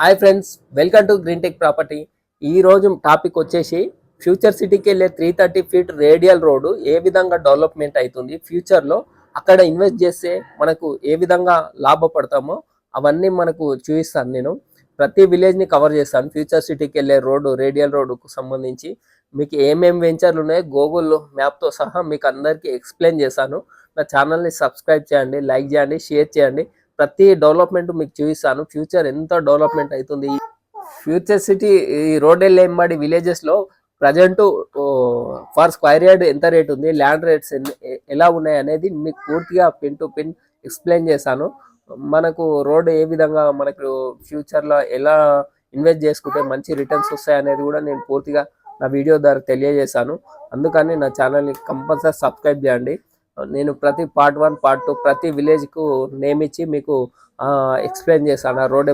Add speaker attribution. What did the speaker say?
Speaker 1: Hi friends, welcome to green tech property. ఈ రోజు topic వచ్చేసి ఫ్యూచర్ సిటీకి వెళ్ళే 330 ఫీట్ రేడియల్ రోడ్డు ఏ విధంగా డెవలప్మెంట్ అవుతుంది, ఫ్యూచర్లో అక్కడ ఇన్వెస్ట్ చేస్తే మనకు ఏ విధంగా లాభపడతామో అవన్నీ మనకు చూపిస్తాను. నేను ప్రతి విలేజ్ని కవర్ చేస్తాను. ఫ్యూచర్ సిటీకి వెళ్ళే రోడ్డు, రేడియల్ రోడ్డుకు సంబంధించి మీకు ఏమేమి వెంచర్లు ఉన్నాయో గూగుల్ మ్యాప్తో సహా మీకు అందరికీ ఎక్స్ప్లెయిన్ చేశాను. నా ఛానల్ని సబ్స్క్రైబ్ చేయండి, లైక్ చేయండి, షేర్ చేయండి. ప్రతి డెవలప్మెంట్ మీకు చూపిస్తాను. ఫ్యూచర్ ఎంత డెవలప్మెంట్ అవుతుంది, ఫ్యూచర్ సిటీ ఈ రోడ్ ఎంబడి విలేజెస్లో ప్రజెంట్ ఫర్ స్క్వేర్ యార్డ్ ఎంత రేట్ ఉంది, ల్యాండ్ రేట్స్ ఎలా ఉన్నాయి అనేది మీకు పూర్తిగా పిన్ టు పిన్ ఎక్స్ప్లెయిన్ చేశాను. మనకు రోడ్ ఏ విధంగా మనకు ఫ్యూచర్లో ఎలా ఇన్వెస్ట్ చేసుకుంటే మంచి రిటర్న్స్ వస్తాయి అనేది కూడా నేను పూర్తిగా నా వీడియో ద్వారా తెలియజేశాను. అందుకని నా ఛానల్ని కంపల్సరీ సబ్స్క్రైబ్ చేయండి. నేను ప్రతి పార్ట్ 1 పార్ట్ 2 ప్రతి విలేజ్కు నేమ్ ఇచ్చి మీకు ఎక్స్ప్లెయిన్ చేశాను. ఆ రోడ్